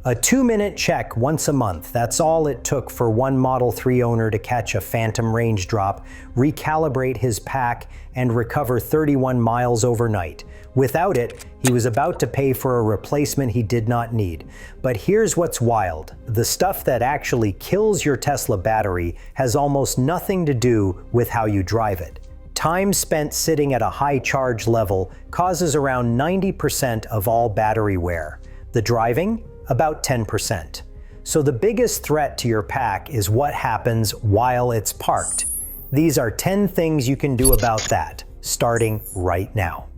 A 2-minute check once a month. That's all it took for one Model 3 owner to catch a phantom range drop, recalibrate his pack, and recover 31 miles overnight. Without it, he was about to pay for a replacement he did not need. But here's what's wild. The stuff that actually kills your Tesla battery has almost nothing to do with how you drive it. Time spent sitting at a high charge level causes around 90% of all battery wear. The driving? About 10%. So the biggest threat to your pack is what happens while it's parked. These are 10 things you can do about that, starting right now.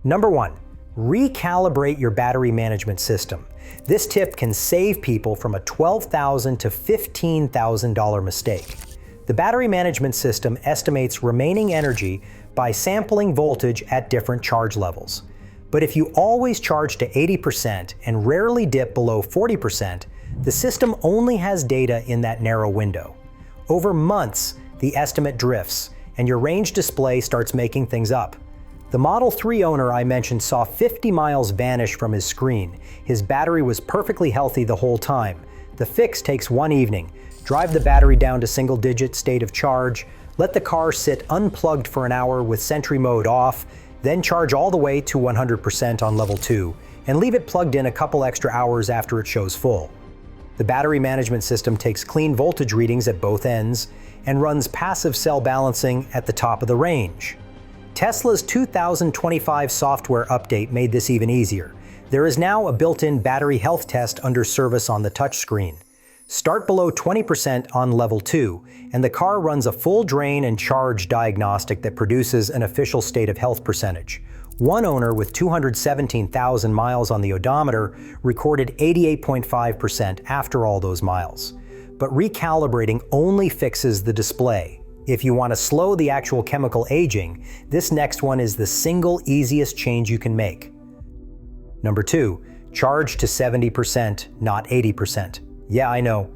Number 1, recalibrate your battery management system. This tip can save people from a $12,000 to $15,000 mistake. The battery management system estimates remaining energy by sampling voltage at different charge levels. But if you always charge to 80% and rarely dip below 40%, the system only has data in that narrow window. Over months, the estimate drifts, and your range display starts making things up. The Model 3 owner I mentioned saw 50 miles vanish from his screen. His battery was perfectly healthy the whole time. The fix takes one evening. Drive the battery down to single-digit state of charge, let the car sit unplugged for an hour with Sentry mode off, then charge all the way to 100% on level 2, and leave it plugged in a couple extra hours after it shows full. The battery management system takes clean voltage readings at both ends and runs passive cell balancing at the top of the range. Tesla's 2025 software update made this even easier. There is now a built-in battery health test under service on the touchscreen. Start below 20% on level 2, and the car runs a full drain and charge diagnostic that produces an official state of health percentage. One owner with 217,000 miles on the odometer recorded 88.5% after all those miles. But recalibrating only fixes the display. If you want to slow the actual chemical aging, this next one is the single easiest change you can make. Number 2, charge to 70%, not 80%. Yeah, I know.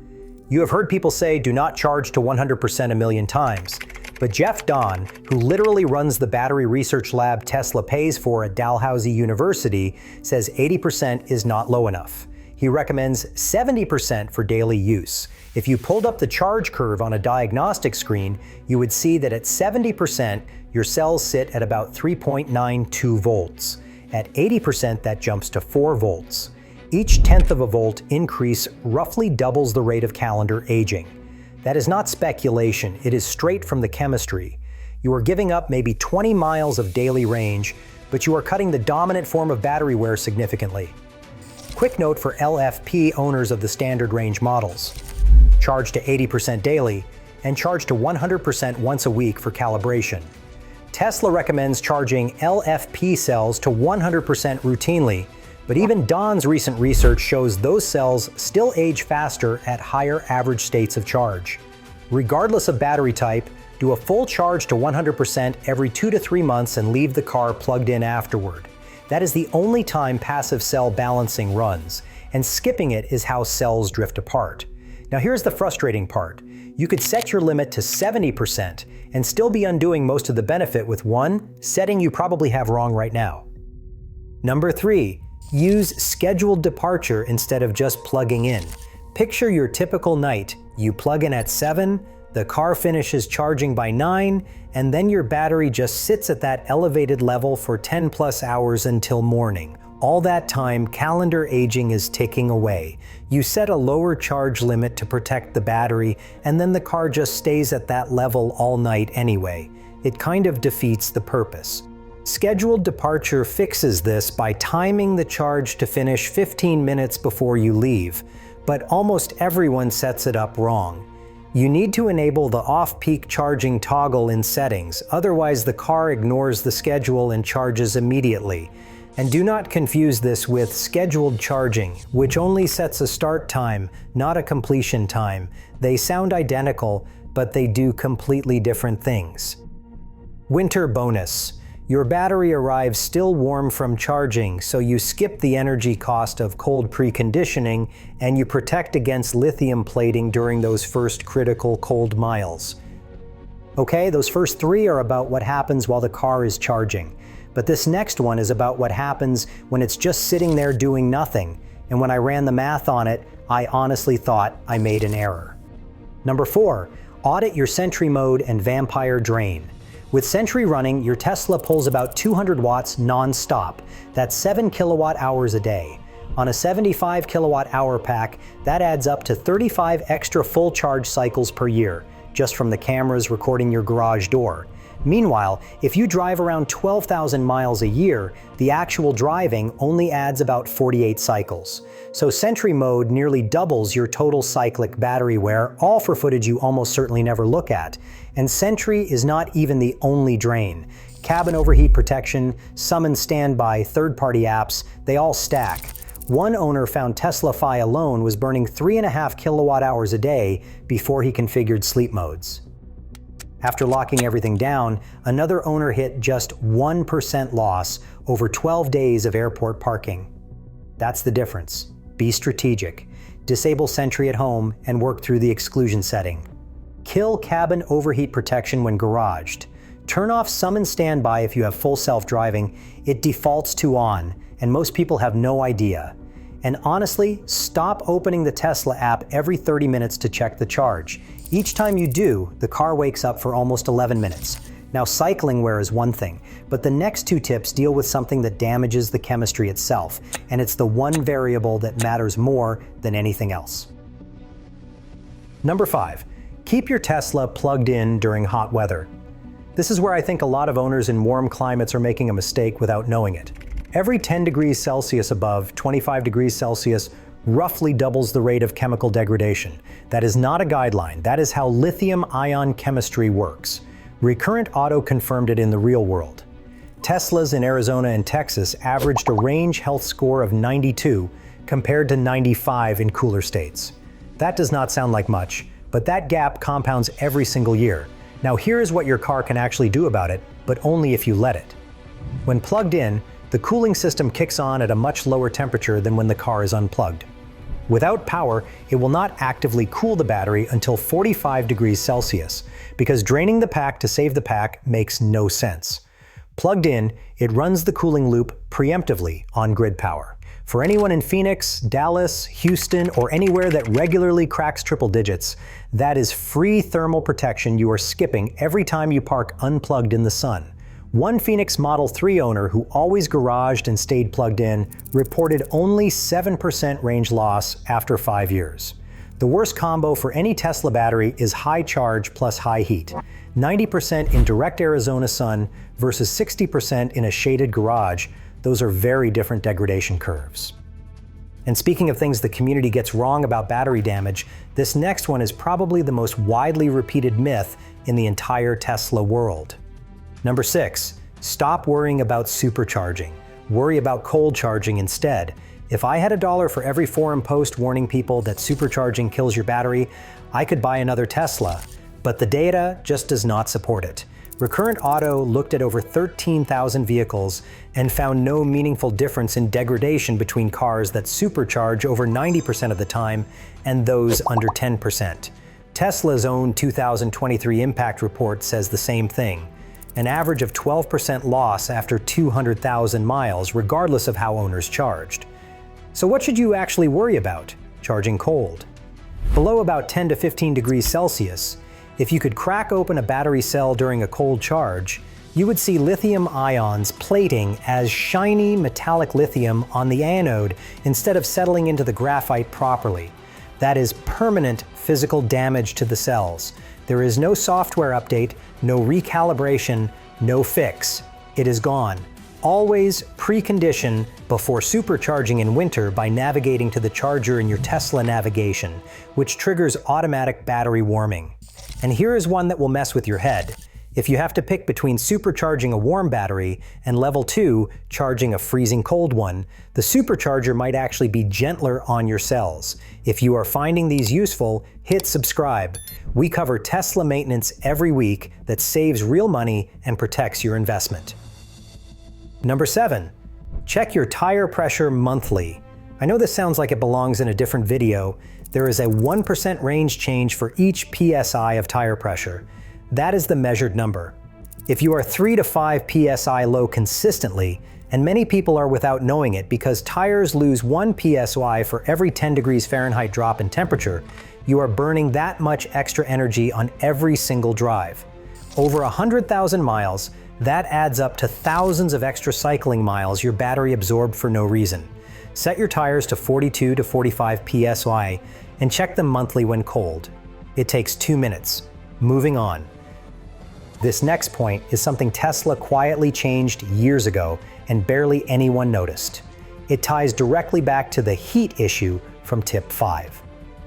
You have heard people say do not charge to 100% a million times. But Jeff Don, who literally runs the battery research lab Tesla pays for at Dalhousie University, says 80% is not low enough. He recommends 70% for daily use. If you pulled up the charge curve on a diagnostic screen, you would see that at 70%, your cells sit at about 3.92 volts. At 80%, that jumps to 4 volts. Each tenth of a volt increase roughly doubles the rate of calendar aging. That is not speculation, it is straight from the chemistry. You are giving up maybe 20 miles of daily range, but you are cutting the dominant form of battery wear significantly. Quick note for LFP owners of the standard range models. Charge to 80% daily, and charge to 100% once a week for calibration. Tesla recommends charging LFP cells to 100% routinely, but even Don's recent research shows those cells still age faster at higher average states of charge. Regardless of battery type, do a full charge to 100% every 2 to 3 months and leave the car plugged in afterward. That is the only time passive cell balancing runs, and skipping it is how cells drift apart. Now here's the frustrating part. You could set your limit to 70% and still be undoing most of the benefit with one setting you probably have wrong right now. Number 3. Use scheduled departure instead of just plugging in. Picture your typical night. You plug in at 7, the car finishes charging by 9, and then your battery just sits at that elevated level for 10 plus hours until morning. All that time, calendar aging is ticking away. You set a lower charge limit to protect the battery, and then the car just stays at that level all night anyway. It kind of defeats the purpose. Scheduled departure fixes this by timing the charge to finish 15 minutes before you leave, but almost everyone sets it up wrong. You need to enable the off-peak charging toggle in settings, otherwise the car ignores the schedule and charges immediately. And do not confuse this with scheduled charging, which only sets a start time, not a completion time. They sound identical, but they do completely different things. Winter bonus. Your battery arrives still warm from charging, so you skip the energy cost of cold preconditioning and you protect against lithium plating during those first critical cold miles. Okay, those first 3 are about what happens while the car is charging. But this next one is about what happens when it's just sitting there doing nothing. and when I ran the math on it, I honestly thought I made an error. Number 4, audit your Sentry mode and vampire drain. With Sentry running, your Tesla pulls about 200 watts non-stop. That's 7 kilowatt hours a day. On a 75 kilowatt hour pack, that adds up to 35 extra full charge cycles per year, just from the cameras recording your garage door. Meanwhile, if you drive around 12,000 miles a year, the actual driving only adds about 48 cycles. So Sentry mode nearly doubles your total cyclic battery wear, all for footage you almost certainly never look at. And Sentry is not even the only drain. Cabin overheat protection, summon standby, third-party apps, they all stack. One owner found Tesla Fi alone was burning 3.5 kilowatt hours a day before he configured sleep modes. After locking everything down, another owner hit just 1% loss over 12 days of airport parking. That's the difference. Be strategic. Disable Sentry at home and work through the exclusion setting. Kill cabin overheat protection when garaged. Turn off summon standby if you have full self-driving. It defaults to on, and most people have no idea. And honestly, stop opening the Tesla app every 30 minutes to check the charge. Each time you do, the car wakes up for almost 11 minutes. Now, cycling wear is one thing, but the next 2 tips deal with something that damages the chemistry itself, and it's the one variable that matters more than anything else. Number 5, keep your Tesla plugged in during hot weather. This is where I think a lot of owners in warm climates are making a mistake without knowing it. Every 10 degrees Celsius above 25 degrees Celsius roughly doubles the rate of chemical degradation. That is not a guideline. That is how lithium-ion chemistry works. Recurrent Auto confirmed it in the real world. Teslas in Arizona and Texas averaged a range health score of 92 compared to 95 in cooler states. That does not sound like much, but that gap compounds every single year. Now here is what your car can actually do about it, but only if you let it. When plugged in, the cooling system kicks on at a much lower temperature than when the car is unplugged. Without power, it will not actively cool the battery until 45 degrees Celsius, because draining the pack to save the pack makes no sense. Plugged in, it runs the cooling loop preemptively on grid power. For anyone in Phoenix, Dallas, Houston, or anywhere that regularly cracks triple digits, that is free thermal protection you are skipping every time you park unplugged in the sun. One Phoenix Model 3 owner who always garaged and stayed plugged in reported only 7% range loss after 5 years. The worst combo for any Tesla battery is high charge plus high heat. 90% in direct Arizona sun versus 60% in a shaded garage. Those are very different degradation curves. And speaking of things the community gets wrong about battery damage, this next one is probably the most widely repeated myth in the entire Tesla world. Number 6, stop worrying about supercharging. Worry about cold charging instead. If I had $1 for every forum post warning people that supercharging kills your battery, I could buy another Tesla. But the data just does not support it. Recurrent Auto looked at over 13,000 vehicles and found no meaningful difference in degradation between cars that supercharge over 90% of the time and those under 10%. Tesla's own 2023 impact report says the same thing. An average of 12% loss after 200,000 miles, regardless of how owners charged. So what should you actually worry about? Charging cold. Below about 10 to 15 degrees Celsius, if you could crack open a battery cell during a cold charge, you would see lithium ions plating as shiny metallic lithium on the anode instead of settling into the graphite properly. That is permanent physical damage to the cells. There is no software update, no recalibration, no fix. It is gone. Always precondition before supercharging in winter by navigating to the charger in your Tesla navigation, which triggers automatic battery warming. And here is one that will mess with your head. If you have to pick between supercharging a warm battery and level 2 charging a freezing cold one, the supercharger might actually be gentler on your cells. If you are finding these useful, hit subscribe. We cover Tesla maintenance every week that saves real money and protects your investment. Number 7, check your tire pressure monthly. I know this sounds like it belongs in a different video. There is a 1% range change for each PSI of tire pressure. That is the measured number. If you are 3 to 5 PSI low consistently, And many people are without knowing it because tires lose 1 psi for every 10 degrees Fahrenheit drop in temperature. You are burning that much extra energy on every single drive. Over 100,000 miles, that adds up to thousands of extra cycling miles your battery absorbed for no reason. Set your tires to 42 to 45 psi and check them monthly when cold. It takes 2 minutes. Moving on. This next point is something Tesla quietly changed years ago and barely anyone noticed. It ties directly back to the heat issue from tip 5.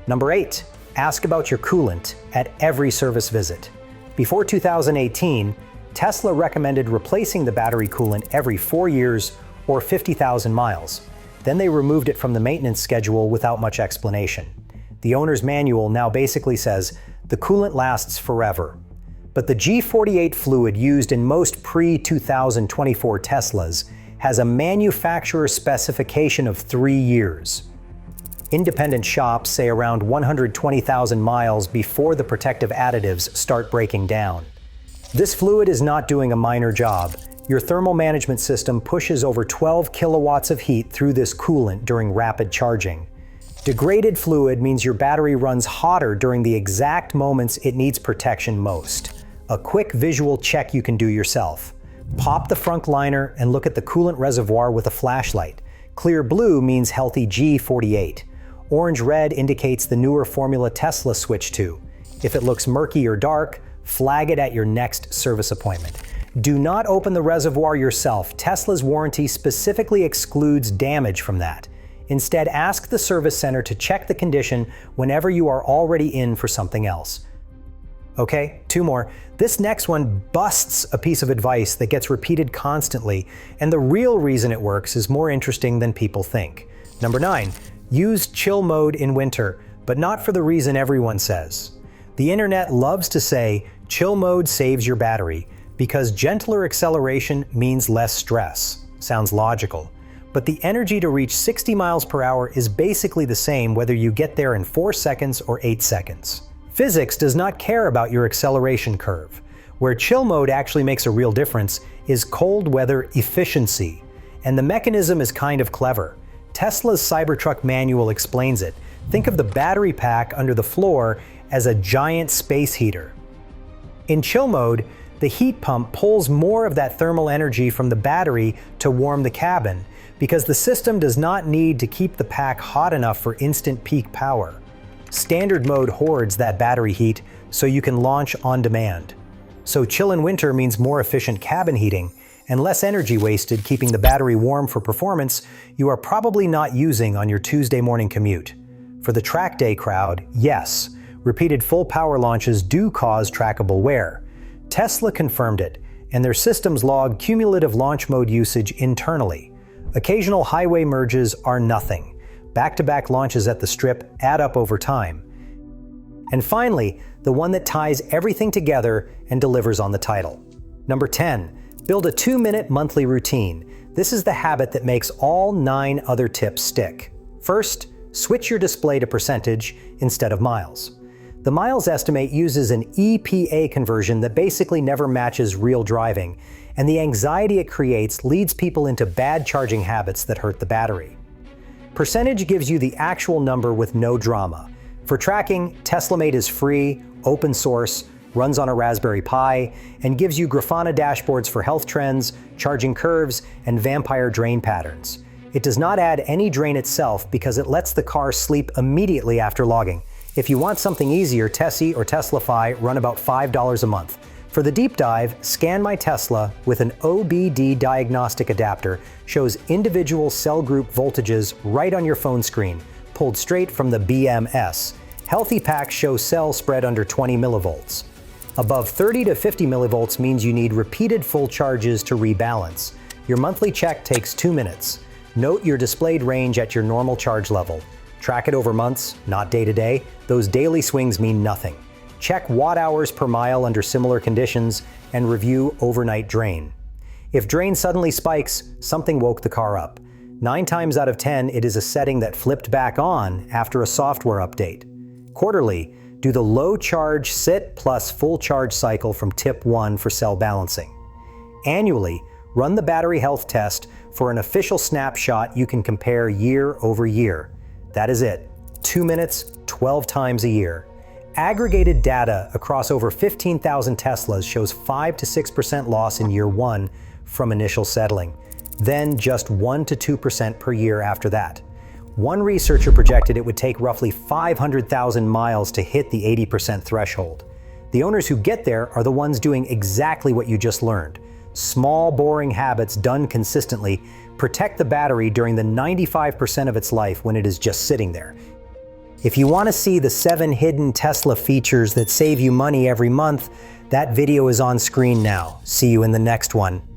Number 8, ask about your coolant at every service visit. Before 2018, Tesla recommended replacing the battery coolant every 4 years or 50,000 miles. Then they removed it from the maintenance schedule without much explanation. The owner's manual now basically says the coolant lasts forever. But the G48 fluid used in most pre-2024 Teslas has a manufacturer specification of 3 years. Independent shops say around 120,000 miles before the protective additives start breaking down. This fluid is not doing a minor job. Your thermal management system pushes over 12 kilowatts of heat through this coolant during rapid charging. Degraded fluid means your battery runs hotter during the exact moments it needs protection most. A quick visual check you can do yourself. Pop the front liner and look at the coolant reservoir with a flashlight. Clear blue means healthy G48. Orange-red indicates the newer formula Tesla switched to. If it looks murky or dark, flag it at your next service appointment. Do not open the reservoir yourself. Tesla's warranty specifically excludes damage from that. Instead, ask the service center to check the condition whenever you are already in for something else. Okay, 2 more. This next one busts a piece of advice that gets repeated constantly, and the real reason it works is more interesting than people think. Number 9, use chill mode in winter, but not for the reason everyone says. The internet loves to say chill mode saves your battery because gentler acceleration means less stress. Sounds logical. But the energy to reach 60 miles per hour is basically the same whether you get there in 4 seconds or 8 seconds. Physics does not care about your acceleration curve. Where chill mode actually makes a real difference is cold weather efficiency. And the mechanism is kind of clever. Tesla's Cybertruck manual explains it. Think of the battery pack under the floor as a giant space heater. In chill mode, the heat pump pulls more of that thermal energy from the battery to warm the cabin, because the system does not need to keep the pack hot enough for instant peak power. Standard mode hoards that battery heat so you can launch on demand. So chill in winter means more efficient cabin heating and less energy wasted keeping the battery warm for performance you are probably not using on your Tuesday morning commute. For the track day crowd, yes, repeated full power launches do cause trackable wear. Tesla confirmed it, and their systems log cumulative launch mode usage internally. Occasional highway merges are nothing. Back-to-back launches at the Strip add up over time. And finally, the one that ties everything together and delivers on the title. Number 10, build a 2-minute monthly routine. This is the habit that makes all 9 other tips stick. First, switch your display to percentage instead of miles. The miles estimate uses an EPA conversion that basically never matches real driving, and the anxiety it creates leads people into bad charging habits that hurt the battery. Percentage gives you the actual number with no drama. For tracking, TeslaMate is free, open source, runs on a Raspberry Pi, and gives you Grafana dashboards for health trends, charging curves, and vampire drain patterns. It does not add any drain itself because it lets the car sleep immediately after logging. If you want something easier, Tessie or Teslafy run about $5 a month. For the deep dive, Scan My Tesla with an OBD diagnostic adapter shows individual cell group voltages right on your phone screen, pulled straight from the BMS. Healthy packs show cells spread under 20 millivolts. Above 30 to 50 millivolts means you need repeated full charges to rebalance. Your monthly check takes 2 minutes. Note your displayed range at your normal charge level. Track it over months, not day to day. Those daily swings mean nothing. Check watt hours per mile under similar conditions and review overnight drain. If drain suddenly spikes, something woke the car up. 9 times out of 10, it is a setting that flipped back on after a software update. Quarterly, do the low charge sit plus full charge cycle from tip 1 for cell balancing. Annually, run the battery health test For an official snapshot, you can compare year over year. That is it. 2 minutes, 12 times a year. Aggregated data across over 15,000 Teslas shows 5 to 6% loss in year 1 from initial settling, then just 1 to 2% per year after that. One researcher projected it would take roughly 500,000 miles to hit the 80% threshold. The owners who get there are the ones doing exactly what you just learned. Small, boring habits done consistently protect the battery during the 95% of its life when it is just sitting there. If you want to see the 7 hidden Tesla features that save you money every month, that video is on screen now. See you in the next one.